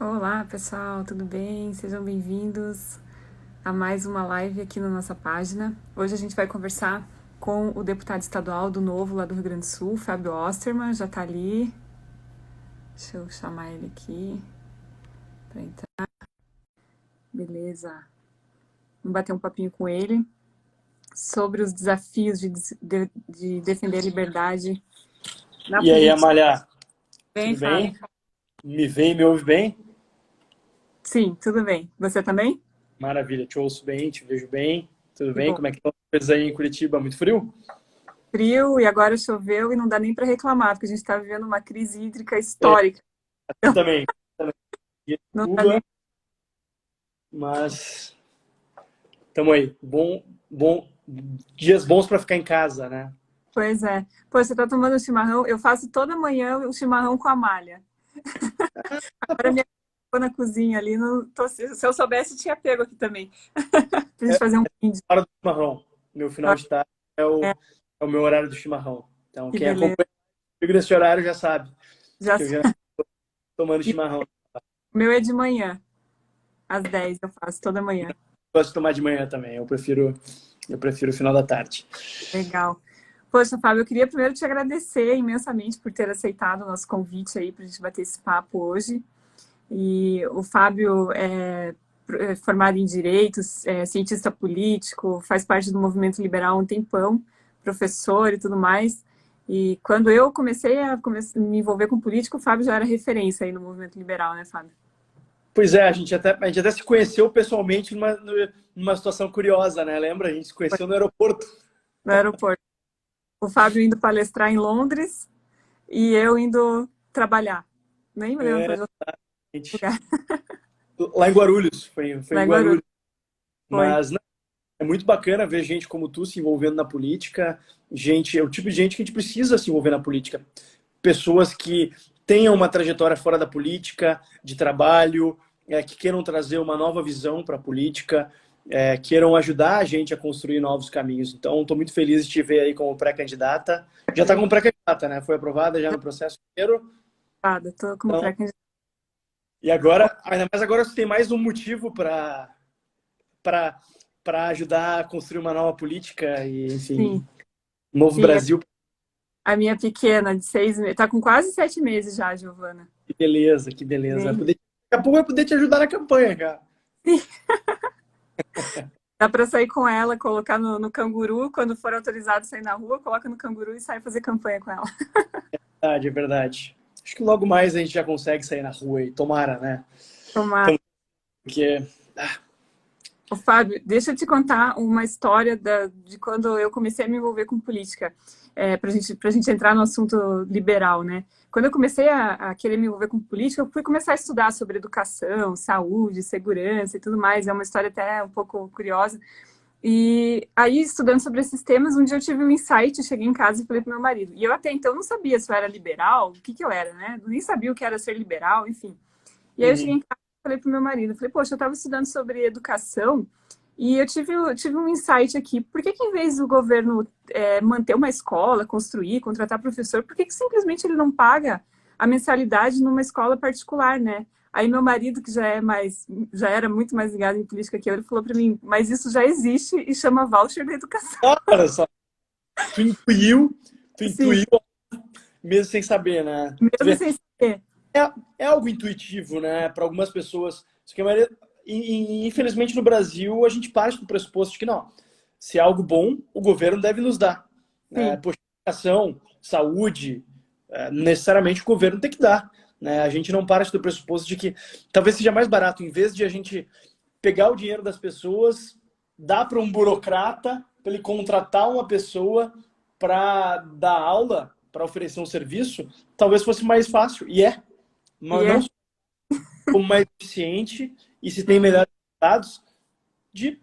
Olá, pessoal, tudo bem? Sejam bem-vindos a mais uma live aqui na nossa página. Hoje a gente vai conversar com o deputado estadual do Novo, lá do Rio Grande do Sul, Fábio Osterman, já está ali. Deixa eu chamar ele aqui para entrar. Beleza. Vamos bater um papinho com ele sobre os desafios de defender a liberdade na E aí, política. Amália, Bem, tudo Fábio? bem? Me vê e me ouve bem? Sim, tudo bem. Você também? Maravilha, te ouço bem, te vejo bem. Tudo Que bem? bom. Como é que estão as coisas aí em Curitiba? Muito frio? Frio e agora choveu e não dá nem para reclamar, porque a gente está vivendo uma crise hídrica É, histórica. aqui também. E Não dá chuva, nem. mas estamos aí. Dias bons para ficar em casa, né? Pois é. Pô, você tá tomando chimarrão? Eu faço toda manhã o chimarrão com a malha. Agora minha ficou na cozinha ali. Se eu soubesse, tinha pego aqui também. Pra É gente fazer um brinde. hora do chimarrão. Meu final de tarde é É, é o meu horário do chimarrão. Então, que quem beleza. acompanha comigo nesse horário já sabe Já... que eu já estou tomando E chimarrão. o meu é de manhã, às 10 eu faço, toda manhã. Gosto de tomar de manhã também. Eu prefiro o final da tarde. Legal. Poxa, Fábio, eu queria primeiro te agradecer imensamente por ter aceitado o nosso convite aí para a gente bater esse papo hoje. E o Fábio é formado em Direitos, é cientista político, faz parte do movimento liberal há um tempão, professor e tudo mais. E quando eu comecei a me envolver com política, o Fábio já era referência aí no movimento liberal, né, Fábio? Pois é, a gente até se conheceu pessoalmente numa situação curiosa, né? Lembra? A gente se Foi conheceu no aeroporto. no aeroporto. O Fábio indo palestrar em Londres e eu indo trabalhar. Nem me lembro É, para outro gente, lugar. lá em Guarulhos, foi Lá em em Guarulhos. Guarulhos. Foi. Mas não, é muito bacana ver gente como tu se envolvendo na política. Gente, é o tipo de gente que a gente precisa se envolver na política. Pessoas que tenham uma trajetória fora da política, de trabalho, que queiram trazer uma nova visão para a política, queiram ajudar a gente a construir novos caminhos. Então, estou muito feliz de te ver aí como pré-candidata. Já está como pré-candidata, né? Foi aprovada já no processo inteiro. Ocupada, tô como Então, pré-candidata. e agora, ainda mais agora você tem mais um motivo para para ajudar a construir uma nova política e, enfim, Sim, um novo sim. Brasil. A minha pequena, de 6 meses, tá com quase 7 meses já, Giovana. Que beleza, que beleza. Bem, Daqui a pouco vai poder te ajudar na campanha, cara. dá pra sair com ela, colocar no canguru, quando for autorizado sair na rua, coloca no canguru e sai fazer campanha com ela. É verdade. Acho que logo mais a gente já consegue sair na rua e tomara, né? Tomar. Então, porque Ô, Fábio, deixa eu te contar uma história de quando eu comecei a me envolver com política, pra gente entrar no assunto liberal, né? Quando eu comecei a querer me envolver com política, eu fui começar a estudar sobre educação, saúde, segurança e tudo mais. É uma história até um pouco curiosa. E aí, estudando sobre esses temas, um dia eu tive um insight, cheguei em casa e falei pro meu marido. E eu até então não sabia se eu era liberal, o que que eu era, né? Eu nem sabia o que era ser liberal, enfim. E aí eu cheguei uhum. em casa e falei pro meu marido, falei, poxa, eu estava estudando sobre educação e eu tive um insight aqui. Por que que em vez do governo manter uma escola, construir, contratar professor, por que que simplesmente ele não paga a mensalidade numa escola particular, né? Aí meu marido, que já era muito mais ligado em política que eu, ele falou para mim, mas isso já existe e chama voucher da educação. Olha só, tu intuiu, tu Sim, intuiu mesmo sem saber, né? Tu mesmo vê, sem saber. é algo intuitivo, né? Para algumas pessoas. Só que infelizmente no Brasil a gente parte do pressuposto de que não. Se é algo bom, o governo deve nos dar. Né? Sim, Poxa, educação, saúde, necessariamente o governo tem que dar. Né? A gente não parte do pressuposto de que talvez seja mais barato, em vez de a gente pegar o dinheiro das pessoas, dar para um burocrata, para ele contratar uma pessoa para dar aula, para oferecer um serviço, talvez fosse mais fácil. E e mas não é. só como mais eficiente e se tem Uhum, melhores resultados, de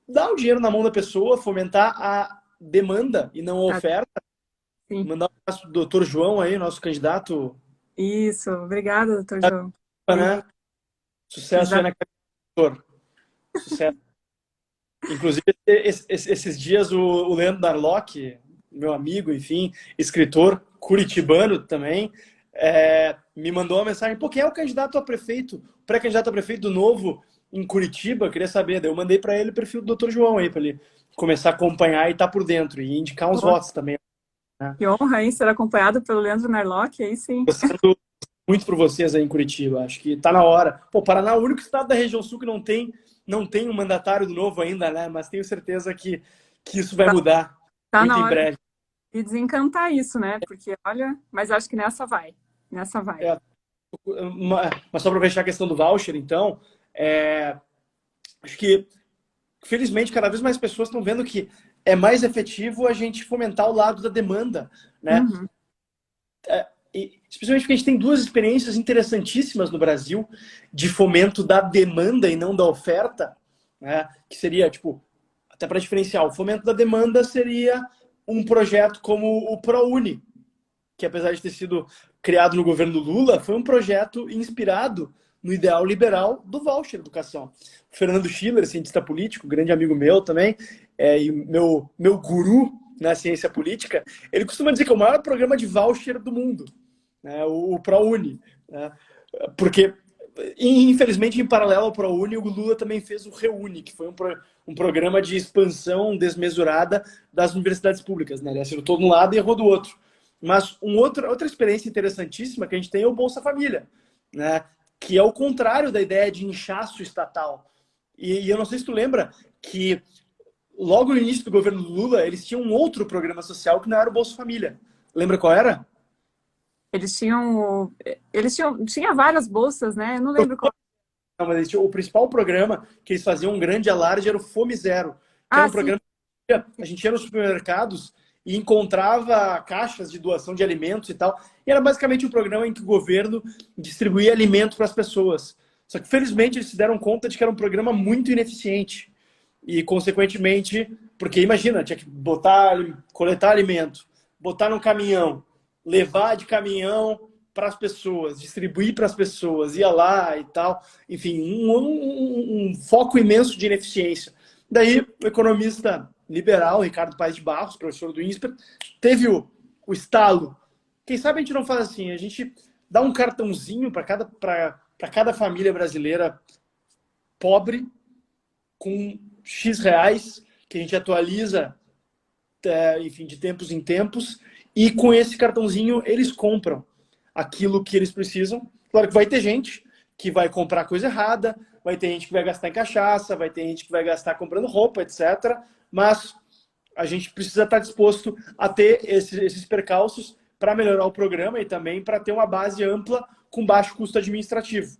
dar o dinheiro na mão da pessoa, fomentar a demanda e não a oferta. sim. Mandar um abraço pro doutor João aí, nosso candidato, Isso, obrigada, doutor João. né? Sucesso aí Exato. na candidatura. Sucesso. Inclusive, esses dias o Leandro Darlock, meu amigo, enfim, escritor curitibano também, me mandou uma mensagem, pô, quem é o candidato a prefeito, pré-candidato a prefeito do Novo em Curitiba? Eu queria saber. Daí eu mandei para ele o perfil do Dr. João aí, para ele começar a acompanhar e estar por dentro, e indicar uns votos também, né? Que honra, hein? Ser acompanhado pelo Leandro Narlock, aí sim. Gostando muito por vocês aí em Curitiba, acho que tá na hora. Pô, Paraná é o único estado da região sul que não tem um mandatário do Novo ainda, né? Mas tenho certeza que isso vai mudar Tá muito na em hora breve. de desencantar isso, né? Porque, olha, mas acho que nessa vai. Nessa vai. Mas só para fechar a questão do voucher, então, acho que, felizmente, cada vez mais pessoas estão vendo que é mais efetivo a gente fomentar o lado da demanda, né? Uhum. E, especialmente porque a gente tem duas experiências interessantíssimas no Brasil de fomento da demanda e não da oferta, né? Que seria, tipo, até para diferenciar, o fomento da demanda seria um projeto como o ProUni, que apesar de ter sido criado no governo Lula, foi um projeto inspirado no ideal liberal do voucher educação. O Fernando Schiller, cientista político, grande amigo meu também, e meu guru na ciência política, ele costuma dizer que é o maior programa de voucher do mundo, né, o ProUni. Né, porque, infelizmente, em paralelo ao ProUni, o Lula também fez o ReUni, que foi um programa de expansão desmesurada das universidades públicas. Né? Ele acertou de um lado e errou do outro. Mas outra experiência interessantíssima que a gente tem é o Bolsa Família, né? Que é o contrário da ideia de inchaço estatal. E eu não sei se tu lembra que logo no início do governo Lula, eles tinham um outro programa social que não era o Bolsa Família. Lembra qual era? Tinha várias bolsas, né? Eu não lembro qual. Não, mas o principal programa que eles faziam um grande alarde era o Fome Zero, que era Ah, um sim. programa que a gente ia nos supermercados e encontrava caixas de doação de alimentos e tal. E era basicamente um programa em que o governo distribuía alimentos para as pessoas. Só que, felizmente, eles se deram conta de que era um programa muito ineficiente. E, consequentemente, porque imagina, tinha que coletar alimento, botar num caminhão, levar de caminhão para as pessoas, distribuir para as pessoas, ia lá e tal. Enfim, um foco imenso de ineficiência. Daí, o economista liberal, Ricardo Paes de Barros, professor do INSPER, teve o estalo. Quem sabe a gente não faz assim, a gente dá um cartãozinho para cada família brasileira pobre, com X reais, que a gente atualiza, enfim, de tempos em tempos, e com esse cartãozinho eles compram aquilo que eles precisam. Claro que vai ter gente que vai comprar coisa errada, vai ter gente que vai gastar em cachaça, vai ter gente que vai gastar comprando roupa, etc. Mas a gente precisa estar disposto a ter esses percalços para melhorar o programa e também para ter uma base ampla com baixo custo administrativo.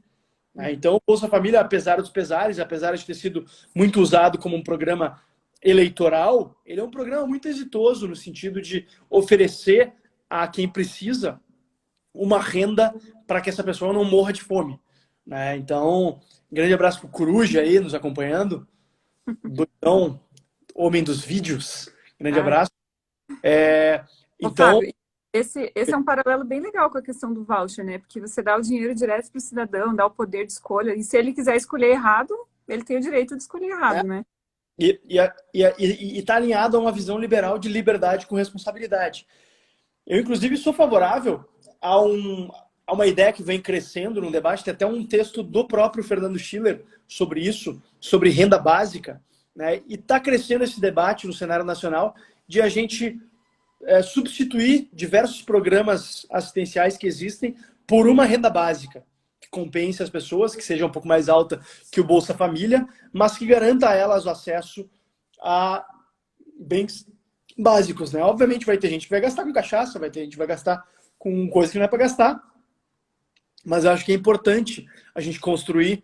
Então, o Bolsa Família, apesar dos pesares, apesar de ter sido muito usado como um programa eleitoral, ele é um programa muito exitoso no sentido de oferecer a quem precisa uma renda para que essa pessoa não morra de fome. Então, grande abraço para o Coruja aí, nos acompanhando. Doidão, homem dos vídeos. Grande Ai. abraço. Ô, Então, Fábio, esse é um paralelo bem legal com a questão do voucher, né? Porque você dá o dinheiro direto para o cidadão, dá o poder de escolha, e se ele quiser escolher errado, ele tem o direito de escolher errado, né? e está alinhado a uma visão liberal de liberdade com responsabilidade. Eu, inclusive, sou favorável a uma ideia que vem crescendo no debate, tem até um texto do próprio Fernando Schiller sobre isso, sobre renda básica, né? E está crescendo esse debate no cenário nacional de a gente substituir diversos programas assistenciais que existem por uma renda básica, que compense as pessoas, que seja um pouco mais alta que o Bolsa Família, mas que garanta a elas o acesso a bens básicos, né? Obviamente vai ter gente que vai gastar com cachaça, vai ter gente que vai gastar com coisa que não é para gastar, mas eu acho que é importante a gente construir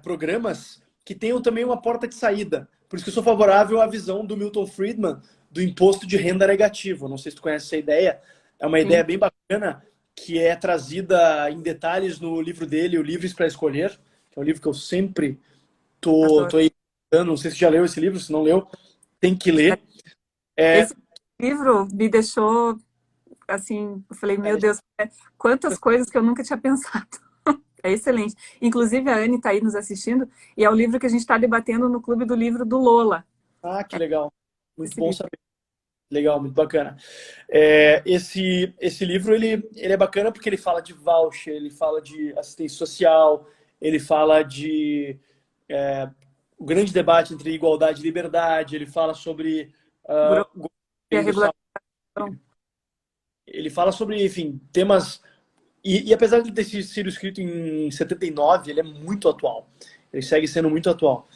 programas que tenham também uma porta de saída. Por isso que eu sou favorável à visão do Milton Friedman do imposto de renda negativo. Não sei se tu conhece essa ideia. É uma ideia bem bacana que é trazida em detalhes no livro dele, o Livres para Escolher, que é um livro que eu sempre tô aí. Não sei se já leu esse livro, se não leu, tem que ler. Esse livro me deixou assim, eu falei, meu Deus, quantas coisas que eu nunca tinha pensado. É excelente. Inclusive, a Anne está aí nos assistindo, e é o livro que a gente está debatendo no Clube do Livro do Lola. Ah, que legal. Muito bom saber. Legal, muito bacana. Esse livro, ele é bacana porque ele fala de voucher, ele fala de assistência social, ele fala de o grande debate entre igualdade e liberdade, ele fala sobre Burocracia, governo do saúde, regulação. ele fala sobre, enfim, temas... E apesar de ter sido escrito em 79, ele é muito atual. Ele segue sendo muito atual.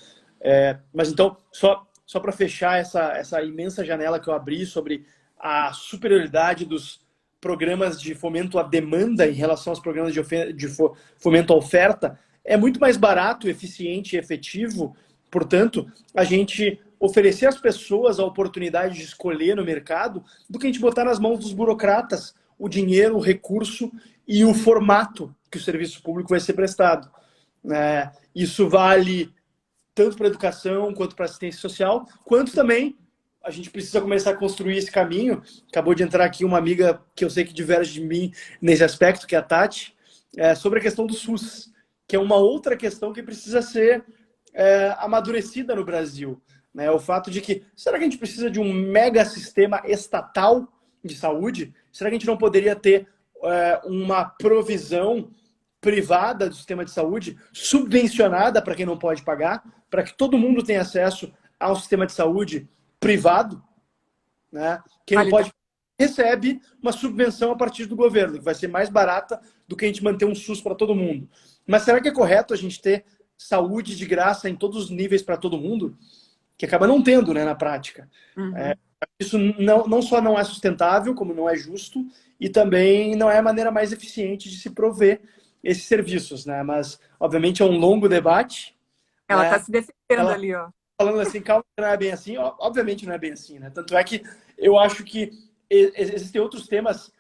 Mas então, só para fechar essa imensa janela que eu abri sobre a superioridade dos programas de fomento à demanda em relação aos programas de fomento à oferta, é muito mais barato, eficiente e efetivo, portanto, a gente oferecer às pessoas a oportunidade de escolher no mercado do que a gente botar nas mãos dos burocratas o dinheiro, o recurso e o formato que o serviço público vai ser prestado. Isso vale tanto para a educação, quanto para a assistência social, quanto também a gente precisa começar a construir esse caminho. Acabou de entrar aqui uma amiga que eu sei que diverge de mim nesse aspecto, que é a Tati, sobre a questão do SUS, que é uma outra questão que precisa ser amadurecida no Brasil. O fato de que, será que a gente precisa de um mega sistema estatal de saúde? Será que a gente não poderia ter uma provisão privada do sistema de saúde, subvencionada para quem não pode pagar, para que todo mundo tenha acesso ao sistema de saúde privado, né? Quem não pode recebe uma subvenção a partir do governo, que vai ser mais barata do que a gente manter um SUS para todo mundo. Mas será que é correto a gente ter saúde de graça em todos os níveis para todo mundo? Que acaba não tendo, né, na prática. Uhum. Isso não só não é sustentável, como não é justo, e também não é a maneira mais eficiente de se prover esses serviços, né? Mas, obviamente, é um longo debate. Ela está se defendendo ali, ó. Falando assim, calma, não é bem assim. Obviamente não é bem assim, né? Tanto é que eu acho que existem outros temas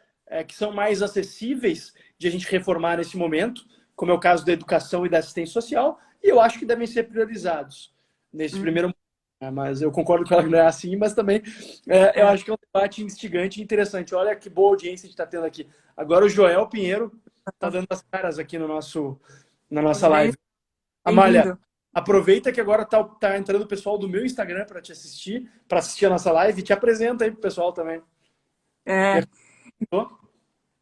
que são mais acessíveis de a gente reformar nesse momento, como é o caso da educação e da assistência social, e eu acho que devem ser priorizados nesse primeiro momento. Mas eu concordo com ela que não é assim, mas também eu acho que é um debate instigante e interessante. Olha que boa audiência a gente está tendo aqui. Agora o Joel Pinheiro está dando as caras aqui na nossa live. Amália, aproveita que agora tá entrando o pessoal do meu Instagram para assistir a nossa live, e te apresenta aí pro pessoal também.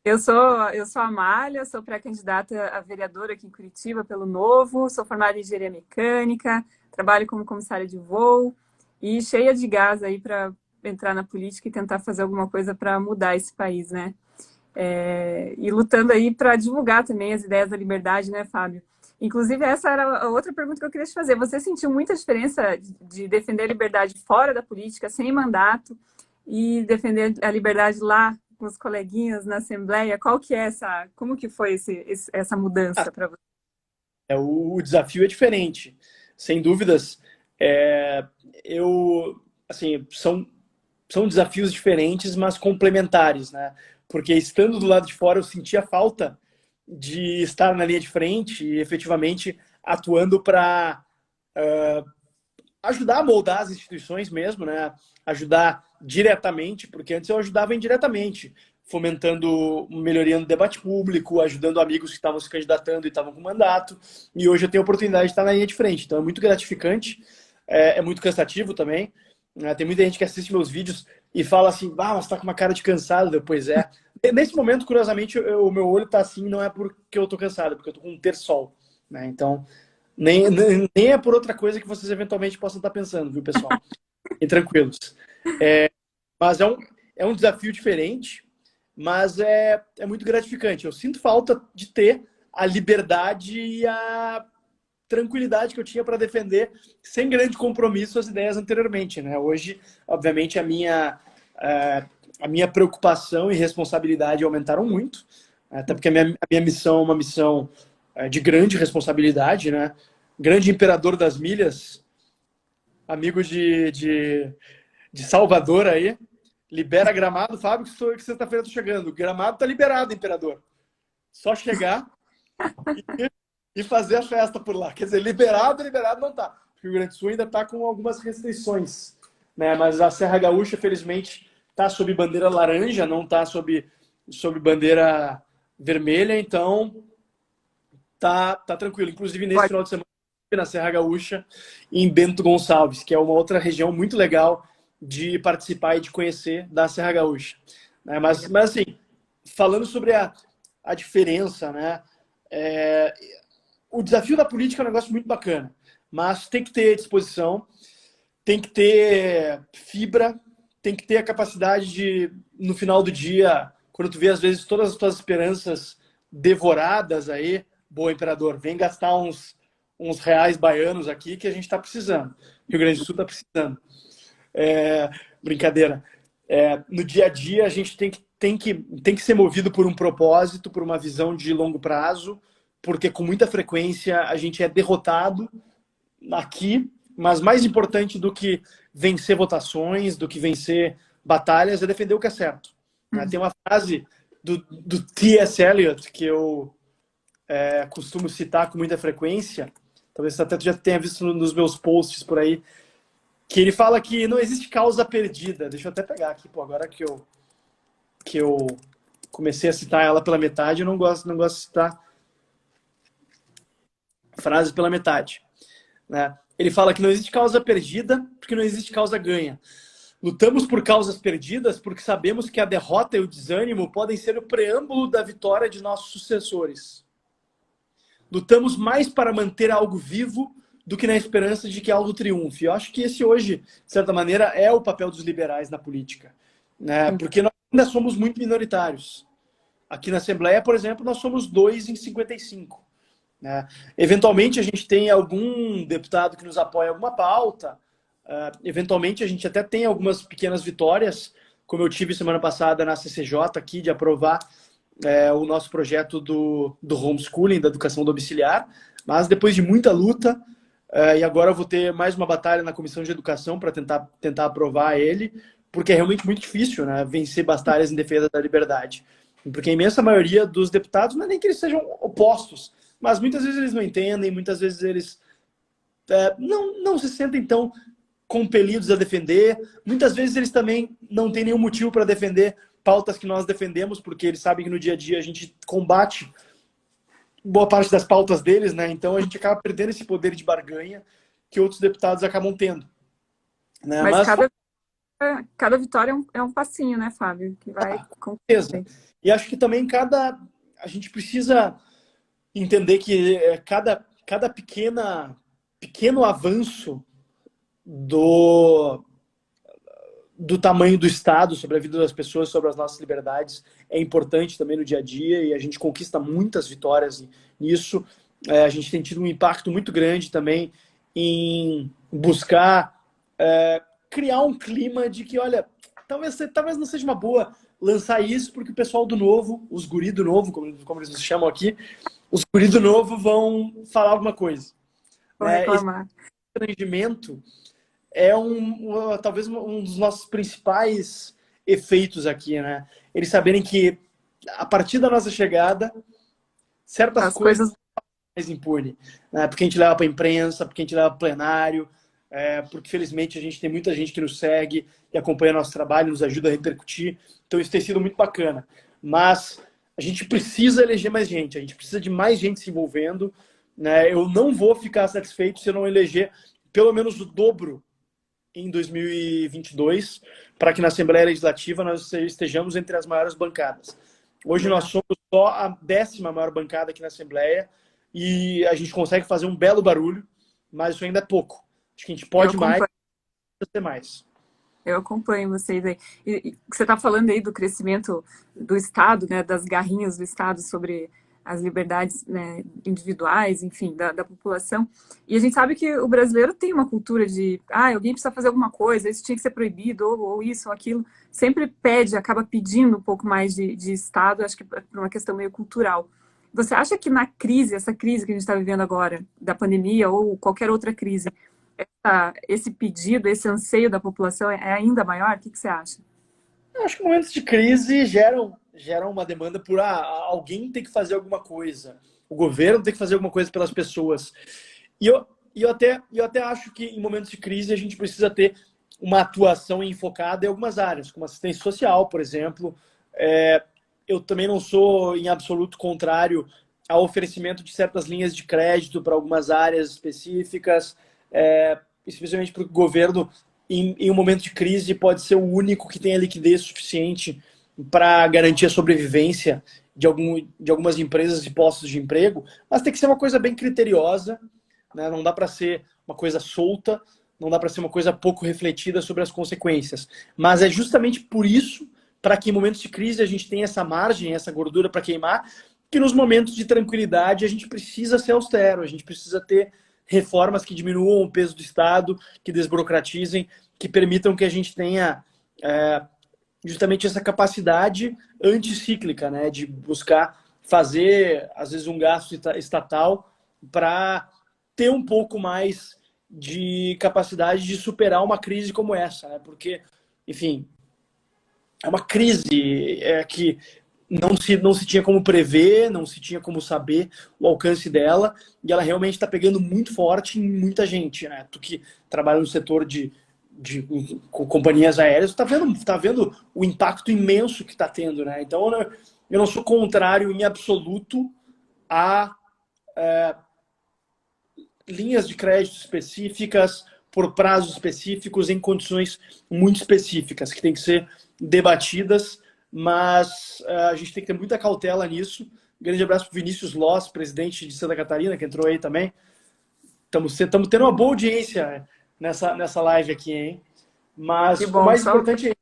Eu sou a Amália, sou pré-candidata a vereadora aqui em Curitiba pelo Novo, sou formada em engenharia mecânica, trabalho como comissária de voo e cheia de gás aí para entrar na política e tentar fazer alguma coisa para mudar esse país, né? E lutando aí para divulgar também as ideias da liberdade, né, Fábio? Inclusive, essa era a outra pergunta que eu queria te fazer. Você sentiu muita diferença de defender a liberdade fora da política, sem mandato, e defender a liberdade lá com os coleguinhas na Assembleia? Como que foi essa mudança para você? O desafio é diferente, sem dúvidas. São desafios diferentes, mas complementares, né? Porque estando do lado de fora, eu sentia falta de estar na linha de frente e efetivamente atuando para ajudar a moldar as instituições mesmo, né? Ajudar diretamente, porque antes eu ajudava indiretamente, fomentando melhoria no debate público, ajudando amigos que estavam se candidatando e estavam com mandato, e hoje eu tenho a oportunidade de estar na linha de frente. Então é muito gratificante, é muito cansativo também. Tem muita gente que assiste meus vídeos e fala assim, mas tá com uma cara de cansado. Pois é. Nesse momento, curiosamente, o meu olho tá assim, não é porque eu tô cansado, é porque eu tô com um terçol, né? Então, nem é por outra coisa que vocês eventualmente possam estar pensando, viu, pessoal? Fiquem tranquilos. Mas é um desafio diferente, mas é muito gratificante. Eu sinto falta de ter a liberdade e a tranquilidade que eu tinha para defender sem grande compromisso as ideias anteriormente, né? Hoje, obviamente, a minha preocupação e responsabilidade aumentaram muito, até porque a minha missão é uma missão de grande responsabilidade, né? Grande imperador das milhas, amigo de Salvador aí, libera Gramado, Fábio, que sexta-feira eu tô chegando. Gramado tá liberado, imperador. Só chegar e fazer a festa por lá. Quer dizer, liberado não tá. O Rio Grande do Sul ainda tá com algumas restrições, né? Mas a Serra Gaúcha, felizmente, tá sob bandeira laranja, não tá sob bandeira vermelha, então tá tranquilo. Inclusive, nesse final de semana, na Serra Gaúcha, em Bento Gonçalves, que é uma outra região muito legal de participar e de conhecer da Serra Gaúcha. Né? Mas assim, falando sobre a diferença, né? O desafio da política é um negócio muito bacana, mas tem que ter disposição, tem que ter fibra, tem que ter a capacidade de, no final do dia, quando tu vê, às vezes, todas as tuas esperanças devoradas aí, boa, imperador, vem gastar uns reais baianos aqui que a gente está precisando. Rio Grande do Sul está precisando. Brincadeira. No dia a dia, a gente tem que ser movido por um propósito, por uma visão de longo prazo, porque com muita frequência a gente é derrotado aqui, mas mais importante do que vencer votações, do que vencer batalhas, é defender o que é certo. Tem uma frase do T.S. Eliot que eu costumo citar com muita frequência, talvez até tu já tenha visto nos meus posts por aí, que ele fala que não existe causa perdida. Deixa eu até pegar aqui, agora que eu comecei a citar ela pela metade, eu não gosto de citar frases pela metade. Né? Ele fala que não existe causa perdida porque não existe causa ganha. Lutamos por causas perdidas porque sabemos que a derrota e o desânimo podem ser o preâmbulo da vitória de nossos sucessores. Lutamos mais para manter algo vivo do que na esperança de que algo triunfe. Eu acho que esse hoje, de certa maneira, é o papel dos liberais na política. Né? Porque nós ainda somos muito minoritários. Aqui na Assembleia, por exemplo, nós somos 2 em 55. Né? Eventualmente, a gente tem algum deputado que nos apoia em alguma pauta. Eventualmente, a gente até tem algumas pequenas vitórias, como eu tive semana passada na CCJ aqui, de aprovar o nosso projeto do homeschooling, da educação domiciliar. Mas depois de muita luta, e agora eu vou ter mais uma batalha na Comissão de Educação para tentar aprovar ele, porque é realmente muito difícil, né, vencer batalhas em defesa da liberdade. Porque a imensa maioria dos deputados, não é nem que eles sejam opostos, mas muitas vezes eles não entendem, muitas vezes eles não se sentem tão compelidos a defender, muitas vezes eles também não têm nenhum motivo para defender pautas que nós defendemos, porque eles sabem que no dia a dia a gente combate boa parte das pautas deles, né? Então a gente acaba perdendo esse poder de barganha que outros deputados acabam tendo. Né? Mas cada vitória é um passinho, né, Fábio? Que vai com certeza. E acho que também a gente precisa entender que cada pequeno avanço do tamanho do Estado sobre a vida das pessoas, sobre as nossas liberdades, é importante também no dia a dia, e a gente conquista muitas vitórias nisso. A gente tem tido um impacto muito grande também em buscar criar um clima de que, olha, talvez não seja uma boa lançar isso, porque o pessoal do novo, os guri do novo, como eles nos chamam aqui, os guri do novo vão falar alguma coisa. Vou reclamar. Esse constrangimento é talvez um dos nossos principais efeitos aqui, né? Eles saberem que, a partir da nossa chegada, certas coisas mais impune, né? Porque a gente leva para a imprensa, porque a gente leva para plenário, porque, felizmente, a gente tem muita gente que nos segue e acompanha nosso trabalho, nos ajuda a repercutir. Então, isso tem sido muito bacana. Mas a gente precisa eleger mais gente, a gente precisa de mais gente se envolvendo. Né? Eu não vou ficar satisfeito se eu não eleger pelo menos o dobro em 2022, para que na Assembleia Legislativa nós estejamos entre as maiores bancadas. Hoje nós somos só a 10ª maior bancada aqui na Assembleia e a gente consegue fazer um belo barulho, mas isso ainda é pouco. Acho que a gente pode mais. Eu acompanho vocês aí. E você está falando aí do crescimento do Estado, né, das garrinhas do Estado sobre as liberdades, né, individuais, enfim, da população. E a gente sabe que o brasileiro tem uma cultura de alguém precisa fazer alguma coisa, isso tinha que ser proibido, ou isso, ou aquilo. Sempre acaba pedindo um pouco mais de Estado, acho que por uma questão meio cultural. Você acha que essa crise que a gente está vivendo agora, da pandemia ou qualquer outra crise, esse pedido, esse anseio da população é ainda maior? O que você acha? Eu acho que momentos de crise geram uma demanda por alguém tem que fazer alguma coisa. O governo tem que fazer alguma coisa pelas pessoas. E eu até acho que em momentos de crise a gente precisa ter uma atuação enfocada em algumas áreas, como assistência social, por exemplo. Eu também não sou em absoluto contrário ao oferecimento de certas linhas de crédito para algumas áreas específicas, especialmente para o governo em um momento de crise, pode ser o único que tenha liquidez suficiente para garantir a sobrevivência de algumas empresas e postos de emprego, mas tem que ser uma coisa bem criteriosa, né? Não dá para ser uma coisa solta, não dá para ser uma coisa pouco refletida sobre as consequências. Mas é justamente por isso, para que em momentos de crise a gente tenha essa margem, essa gordura para queimar, que nos momentos de tranquilidade a gente precisa ser austero, a gente precisa ter reformas que diminuam o peso do Estado, que desburocratizem, que permitam que a gente tenha justamente essa capacidade anticíclica, né, de buscar fazer, às vezes, um gasto estatal para ter um pouco mais de capacidade de superar uma crise como essa, né? Porque, enfim, é uma crise que não se tinha como prever, não se tinha como saber o alcance dela, e ela realmente está pegando muito forte em muita gente, né? Tu que trabalha no setor com companhias aéreas, tá vendo o impacto imenso que está tendo, né? Então, eu não sou contrário em absoluto a linhas de crédito específicas, por prazos específicos, em condições muito específicas, que tem que ser debatidas, mas a gente tem que ter muita cautela nisso. Grande abraço para o Vinícius Loss, presidente de Santa Catarina, que entrou aí também. Estamos tendo uma boa audiência nessa live aqui, hein? Que Mas o bom, mais só... importante é que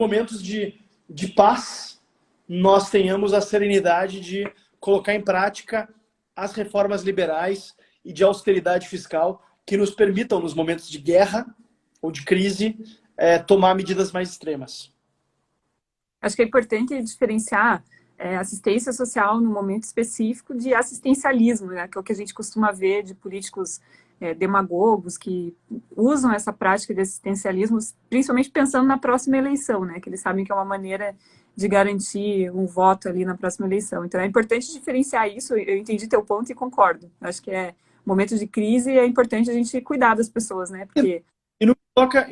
em momentos de paz, nós tenhamos a serenidade de colocar em prática as reformas liberais e de austeridade fiscal que nos permitam, nos momentos de guerra ou de crise, tomar medidas mais extremas. Acho que é importante diferenciar assistência social no momento específico de assistencialismo, né, que é o que a gente costuma ver de políticos demagogos que usam essa prática de assistencialismo, principalmente pensando na próxima eleição, né, que eles sabem que é uma maneira de garantir um voto ali na próxima eleição. Então é importante diferenciar isso. Eu entendi teu ponto e concordo. Acho que momento de crise é importante a gente cuidar das pessoas, né, porque... E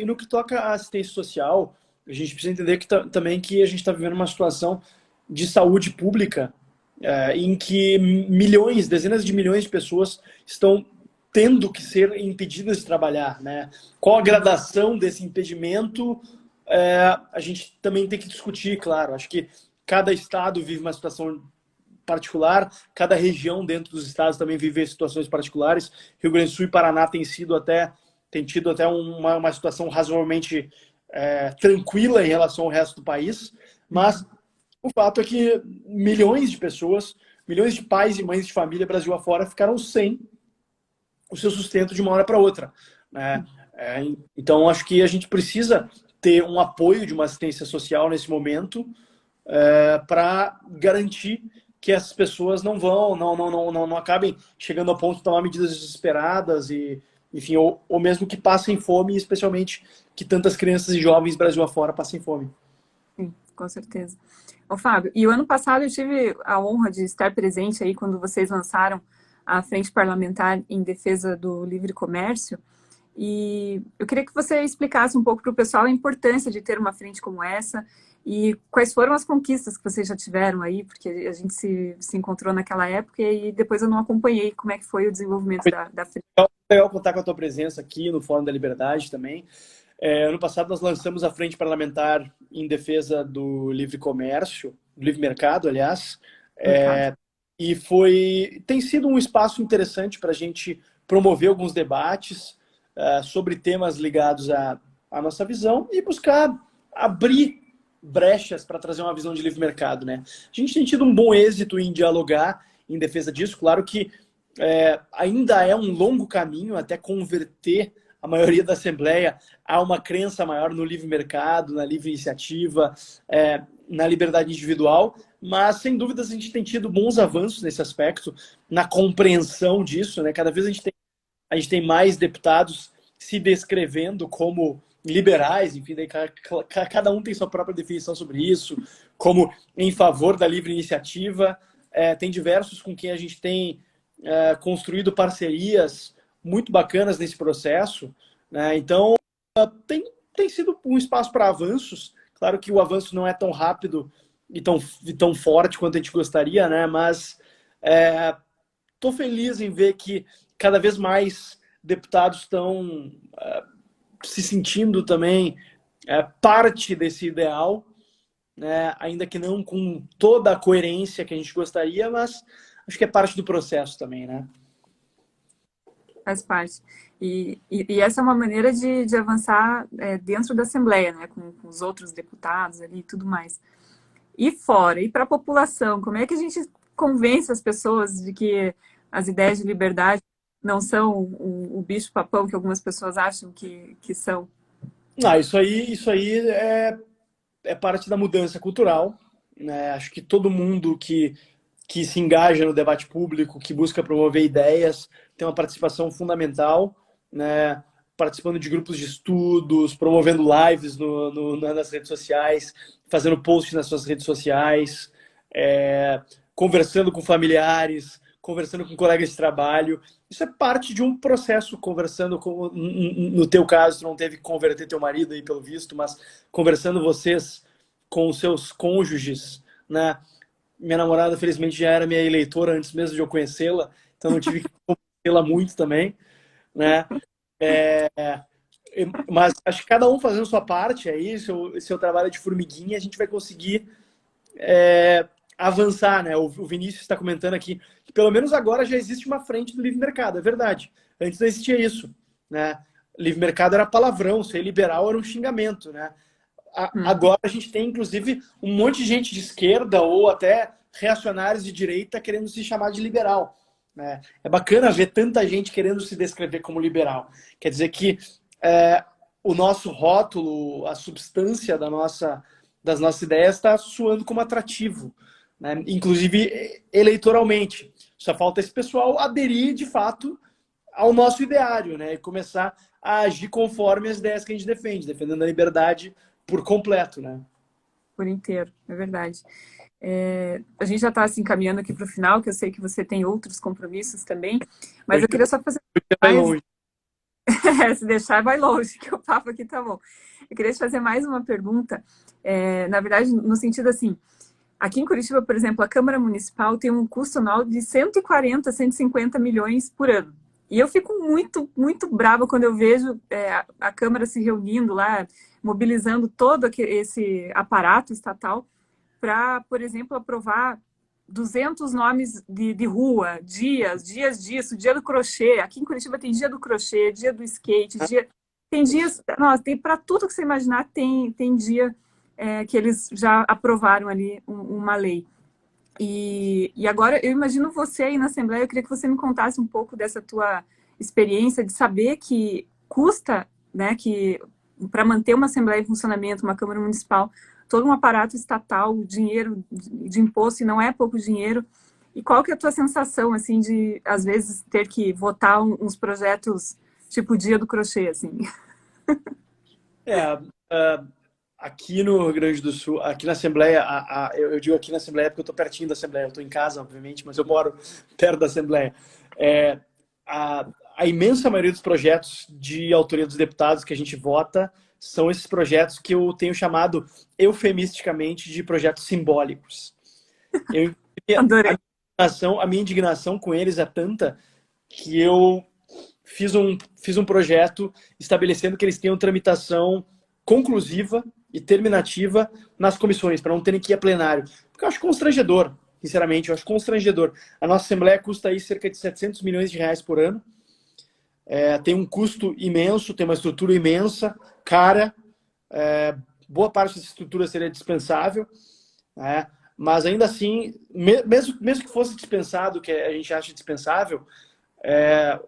no que toca à assistência social, a gente precisa entender também que a gente está vivendo uma situação de saúde pública em que milhões, dezenas de milhões de pessoas estão tendo que ser impedidas de trabalhar, né? Qual a gradação desse impedimento? A gente também tem que discutir, claro. Acho que cada estado vive uma situação particular, cada região dentro dos estados também vive situações particulares. Rio Grande do Sul e Paraná têm tido até uma situação razoavelmente tranquila em relação ao resto do país, mas o fato é que milhões de pessoas, milhões de pais e mães de família Brasil afora ficaram sem o seu sustento de uma hora para outra, né? Então, acho que a gente precisa ter um apoio de uma assistência social nesse momento para garantir que essas pessoas não acabem chegando ao ponto de tomar medidas desesperadas e, enfim, ou mesmo que passem fome, especialmente que tantas crianças e jovens Brasil afora passem fome. Sim, com certeza. Ô, Fábio, e o ano passado eu tive a honra de estar presente aí quando vocês lançaram a Frente Parlamentar em Defesa do Livre Comércio, e eu queria que você explicasse um pouco para o pessoal a importância de ter uma frente como essa e quais foram as conquistas que vocês já tiveram aí, porque a gente se encontrou naquela época e depois eu não acompanhei como é que foi o desenvolvimento da frente. É legal contar com a tua presença aqui no Fórum da Liberdade também. Ano passado nós lançamos a Frente Parlamentar em Defesa do Livre Comércio, do Livre Mercado, aliás, e tem sido um espaço interessante para a gente promover alguns debates sobre temas ligados à nossa visão e buscar abrir brechas para trazer uma visão de livre mercado, né? A gente tem tido um bom êxito em dialogar em defesa disso. Claro que ainda é um longo caminho até converter a maioria da Assembleia a uma crença maior no livre mercado, na livre iniciativa, na liberdade individual, mas sem dúvidas a gente tem tido bons avanços nesse aspecto, na compreensão disso, né? Cada vez a gente tem mais deputados se descrevendo como liberais, enfim, daí cada um tem sua própria definição sobre isso, como em favor da livre iniciativa. Tem diversos com quem a gente tem construído parcerias muito bacanas nesse processo, né? Então, tem sido um espaço para avanços. Claro que o avanço não é tão rápido e tão forte quanto a gente gostaria, né? Mas estou feliz em ver que cada vez mais deputados estão se sentindo também parte desse ideal, né? Ainda que não com toda a coerência que a gente gostaria, mas acho que é parte do processo também, né? Faz parte. E essa é uma maneira de avançar dentro da Assembleia, né? Com os outros deputados ali e tudo mais. E fora, e para a população, como é que a gente convence as pessoas de que as ideias de liberdade não são o bicho-papão que algumas pessoas acham que são? Isso aí é parte da mudança cultural, né? Acho que todo mundo que se engaja no debate público, que busca promover ideias, tem uma participação fundamental, né? Participando de grupos de estudos, promovendo lives nas redes sociais, fazendo posts nas suas redes sociais, conversando com familiares, conversando com colegas de trabalho. Isso é parte de um processo, conversando com, no teu caso, tu não teve que converter teu marido aí pelo visto, mas conversando vocês com os seus cônjuges, né? Minha namorada, felizmente, já era minha eleitora antes mesmo de eu conhecê-la, então não tive que conhecê-la muito também, né? Mas acho que cada um fazendo sua parte aí, seu trabalho de formiguinha, a gente vai conseguir avançar, né? O Vinícius está comentando aqui que pelo menos agora já existe uma frente do livre mercado, é verdade. Antes não existia isso, né? Livre mercado era palavrão, ser liberal era um xingamento, né? Agora a gente tem, inclusive, um monte de gente de esquerda ou até reacionários de direita querendo se chamar de liberal, né? É bacana ver tanta gente querendo se descrever como liberal. Quer dizer que o nosso rótulo, a substância das nossas ideias está soando como atrativo, né? Inclusive eleitoralmente. Só falta esse pessoal aderir, de fato, ao nosso ideário, né? E começar a agir conforme as ideias que a gente defende, defendendo a liberdade por completo, né? Por inteiro, é verdade. A gente já está assim, caminhando aqui para o final, que eu sei que você tem outros compromissos também, mas Hoje eu queria só fazer vai mais... longe. Se deixar, vai longe, que o papo aqui tá bom. Eu queria te fazer mais uma pergunta, na verdade, no sentido assim, aqui em Curitiba, por exemplo, a Câmara Municipal tem um custo anual de 140, 150 milhões por ano. E eu fico muito, muito brava quando eu vejo a Câmara se reunindo lá, mobilizando todo esse aparato estatal para, por exemplo, aprovar 200 nomes de rua, dias disso, dia do crochê. Aqui em Curitiba tem dia do crochê, dia do skate, tem dias... Nossa, tem para tudo que você imaginar, tem dia que eles já aprovaram ali uma lei. E agora, eu imagino você aí na Assembleia, eu queria que você me contasse um pouco dessa tua experiência de saber que custa, né, que para manter uma Assembleia em funcionamento, uma Câmara Municipal, todo um aparato estatal, dinheiro de imposto, e não é pouco dinheiro. E qual que é a tua sensação, assim, de, às vezes, ter que votar uns projetos tipo Dia do Crochê, assim? Aqui no Rio Grande do Sul, aqui na Assembleia, eu digo aqui na Assembleia porque eu estou pertinho da Assembleia, eu estou em casa, obviamente, mas eu moro perto da Assembleia. A imensa maioria dos projetos de autoria dos deputados que a gente vota são esses projetos que eu tenho chamado eufemisticamente de projetos simbólicos. Adorei. A minha indignação com eles é tanta que eu fiz um projeto estabelecendo que eles tenham tramitação conclusiva e terminativa nas comissões, para não terem que ir a plenário. Porque eu acho constrangedor, sinceramente, eu acho constrangedor. A nossa Assembleia custa aí cerca de 700 milhões de reais por ano. Tem um custo imenso, tem uma estrutura imensa, cara. Boa parte dessa estrutura seria dispensável, né? Mas ainda assim, mesmo que fosse dispensado, que a gente acha dispensável,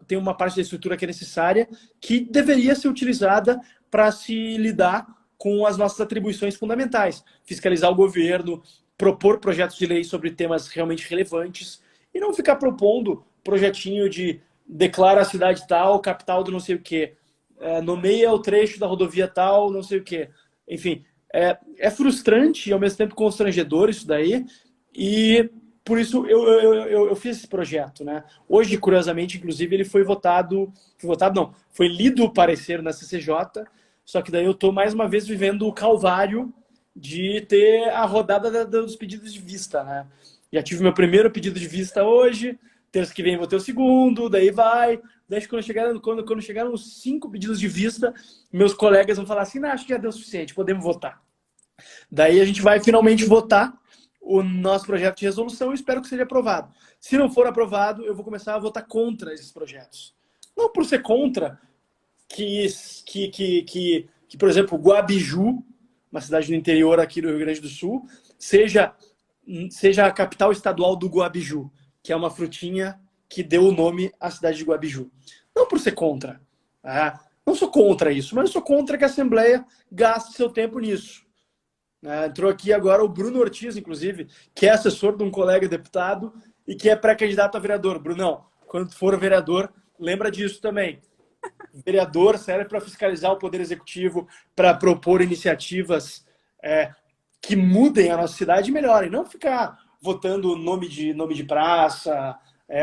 tem uma parte da estrutura que é necessária, que deveria ser utilizada para se lidar com as nossas atribuições fundamentais. Fiscalizar o governo, propor projetos de lei sobre temas realmente relevantes e não ficar propondo projetinho de declara a cidade tal, capital do não sei o quê, nomeia o trecho da rodovia tal, não sei o quê. Enfim, é frustrante e ao mesmo tempo constrangedor isso daí, e por isso eu fiz esse projeto, né? Hoje, curiosamente, inclusive, ele foi foi lido o parecer na CCJ, só que daí eu estou mais uma vez vivendo o calvário de ter a rodada dos pedidos de vista, né? Já tive meu primeiro pedido de vista hoje, terça que vem vou ter o segundo, daí vai. Daí quando chegaram os 5 pedidos de vista, meus colegas vão falar assim, não, acho que já deu o suficiente, podemos votar. Daí a gente vai finalmente votar o nosso projeto de resolução e espero que seja aprovado. Se não for aprovado, eu vou começar a votar contra esses projetos. Não por ser contra que por exemplo, Guabiju, uma cidade do interior aqui do Rio Grande do Sul, seja a capital estadual do Guabiju, que é uma frutinha que deu o nome à cidade de Guabiju. Não por ser contra. Não sou contra isso, mas eu sou contra que a Assembleia gaste seu tempo nisso. Entrou aqui agora o Bruno Ortiz, inclusive, que é assessor de um colega deputado e que é pré-candidato a vereador. Brunão, quando tu for vereador, lembra disso também. Vereador serve para fiscalizar o Poder Executivo, para propor iniciativas que mudem a nossa cidade e melhorem. Não ficar votando nome de praça,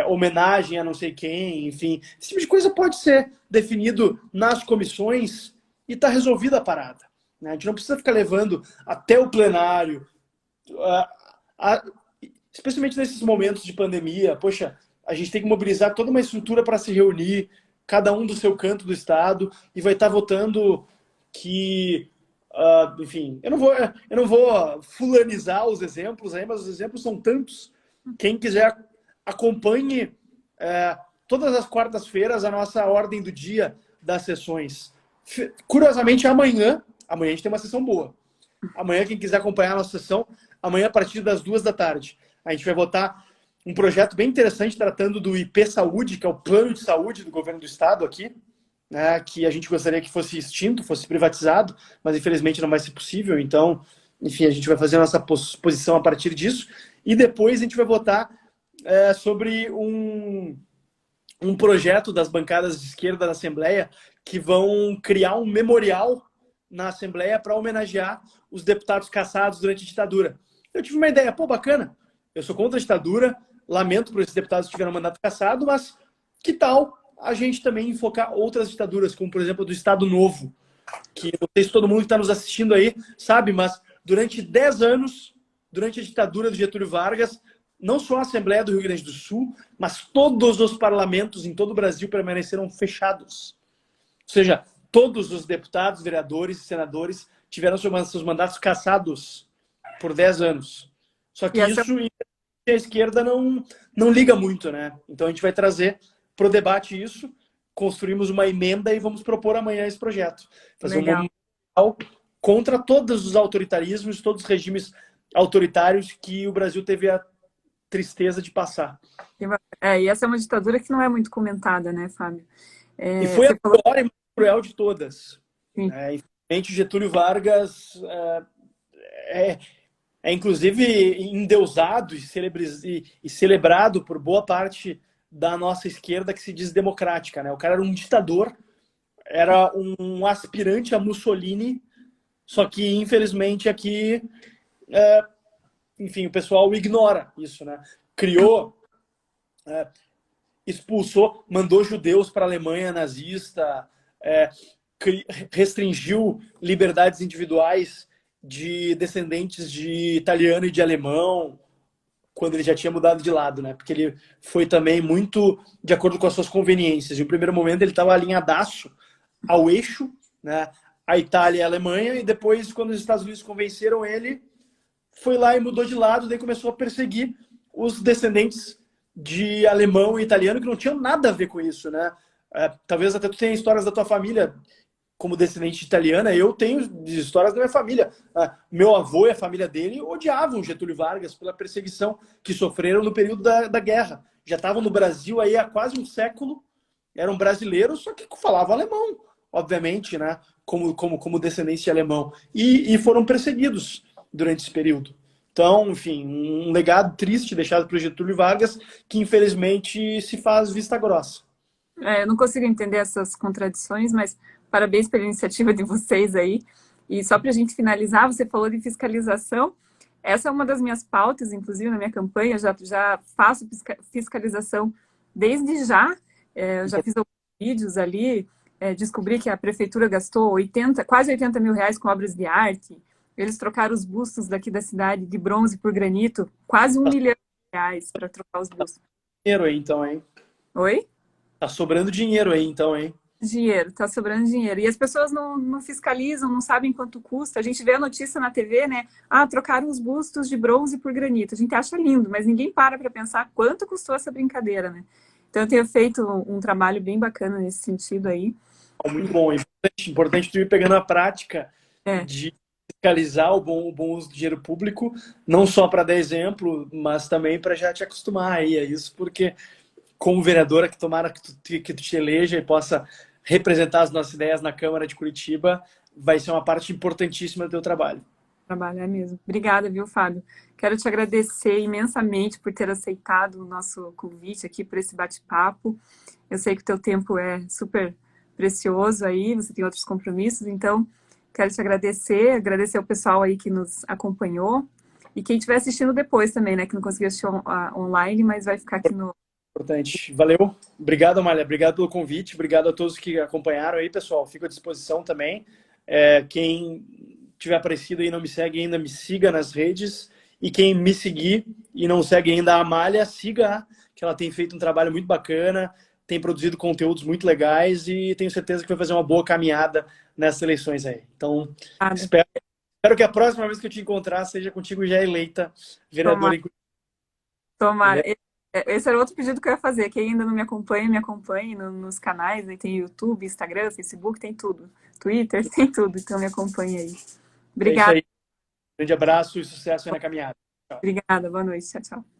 homenagem a não sei quem, enfim. Esse tipo de coisa pode ser definido nas comissões e está resolvida a parada. A gente não precisa ficar levando até o plenário, especialmente nesses momentos de pandemia. Poxa, a gente tem que mobilizar toda uma estrutura para se reunir, cada um do seu canto do estado, e vai estar votando que... enfim, eu não vou fulanizar os exemplos aí, mas os exemplos são tantos. Quem quiser, acompanhe todas as quartas-feiras a nossa ordem do dia das sessões. Curiosamente, amanhã a gente tem uma sessão boa. Amanhã, quem quiser acompanhar a nossa sessão, amanhã a partir das 14h, a gente vai votar um projeto bem interessante tratando do IP Saúde, que é o plano de saúde do governo do estado aqui, né, que a gente gostaria que fosse extinto, fosse privatizado, mas infelizmente não vai ser possível. Então, enfim, a gente vai fazer a nossa posição a partir disso. E depois a gente vai votar sobre um projeto das bancadas de esquerda da Assembleia que vão criar um memorial na Assembleia para homenagear os deputados caçados durante a ditadura. Eu tive uma ideia, bacana, eu sou contra a ditadura, lamento por esses deputados que tiveram mandato cassado, mas que tal a gente também enfocar outras ditaduras, como por exemplo a do Estado Novo, que não sei se todo mundo que está nos assistindo aí sabe, mas durante 10 anos, durante a ditadura do Getúlio Vargas, não só a Assembleia do Rio Grande do Sul, mas todos os parlamentos em todo o Brasil permaneceram fechados. Ou seja, todos os deputados, vereadores e senadores tiveram seus mandatos cassados por 10 anos. Só que isso a esquerda não liga muito, né? Então a gente vai trazer para o debate isso, construímos uma emenda e vamos propor amanhã esse projeto. Fazer um memorial contra todos os autoritarismos, todos os regimes autoritários que o Brasil teve a tristeza de passar. E essa é uma ditadura que não é muito comentada, né, Fábio? E foi a pior e mais cruel de todas. Infelizmente, Getúlio Vargas é inclusive endeusado e celebrado por boa parte da nossa esquerda que se diz democrática, né? O cara era um ditador, era um aspirante a Mussolini, só que infelizmente aqui, enfim, o pessoal ignora isso, né? Criou, expulsou, mandou judeus para a Alemanha nazista, restringiu liberdades individuais de descendentes de italiano e de alemão, quando ele já tinha mudado de lado, né? Porque ele foi também muito de acordo com as suas conveniências. Em um primeiro momento, ele estava alinhadaço ao eixo, né? A Itália e a Alemanha, e depois, quando os Estados Unidos convenceram ele, foi lá e mudou de lado, daí começou a perseguir os descendentes de alemão e italiano que não tinham nada a ver com isso, né? Talvez até tu tenha histórias da tua família como descendente italiana. Eu tenho histórias da minha família. Meu avô e a família dele odiavam Getúlio Vargas pela perseguição que sofreram no período da guerra. Já estavam no Brasil aí há quase um século, eram brasileiros, só que falavam alemão, obviamente, né? Como descendentes de alemão. E foram perseguidos durante esse período. Então, enfim, um legado triste deixado pelo Getúlio Vargas, que infelizmente se faz vista grossa. Eu não consigo entender essas contradições, mas parabéns pela iniciativa de vocês aí. E só para a gente finalizar, você falou de fiscalização. Essa é uma das minhas pautas, inclusive na minha campanha, já faço fiscalização desde já. Eu já fiz alguns vídeos ali, descobri que a prefeitura gastou quase 80 mil reais com obras de arte. Eles trocaram os bustos daqui da cidade de bronze por granito, quase 1 milhão de reais para trocar os bustos. dinheiro aí, então, hein? Oi? Tá sobrando dinheiro aí, então, hein? Dinheiro, tá sobrando dinheiro. E as pessoas não fiscalizam, não sabem quanto custa. A gente vê a notícia na TV, né? Ah, trocaram os bustos de bronze por granito. A gente acha lindo, mas ninguém para pensar quanto custou essa brincadeira, né? Então eu tenho feito um trabalho bem bacana nesse sentido aí. Muito bom, importante, importante tu ir pegando a prática É, de fiscalizar o bom uso do dinheiro público, não só para dar exemplo, mas também para já te acostumar aí a isso, porque como vereadora, que tomara que tu te eleja e possa representar as nossas ideias na Câmara de Curitiba, vai ser uma parte importantíssima do teu trabalho. trabalho é mesmo. Obrigada, viu, Fábio? Quero te agradecer imensamente por ter aceitado o nosso convite aqui, por esse bate-papo. Eu sei que o teu tempo é super precioso aí, você tem outros compromissos, então quero te agradecer, agradecer ao pessoal aí que nos acompanhou e quem estiver assistindo depois também, né, que não conseguiu assistir online, mas vai ficar aqui no... Importante. Valeu. Obrigado, Amália. Obrigado pelo convite. Obrigado a todos que acompanharam aí, pessoal. Fico à disposição também. Quem tiver aparecido aí e não me segue ainda, me siga nas redes. E quem me seguir e não segue ainda a Amália, siga, que ela tem feito um trabalho muito bacana, tem produzido conteúdos muito legais e tenho certeza que vai fazer uma boa caminhada nessas eleições aí. Então, espero que a próxima vez que eu te encontrar seja contigo já eleita vereadora Tomara, em Curitiba. tomara. Esse era outro pedido que eu ia fazer. Quem ainda não me acompanhe nos canais, né? Tem YouTube, Instagram, Facebook, tem tudo. Twitter, tem tudo. Então me acompanhe aí. É isso Obrigada, aí. Grande abraço e sucesso aí na caminhada. Tchau. obrigada. Boa noite. Tchau, tchau.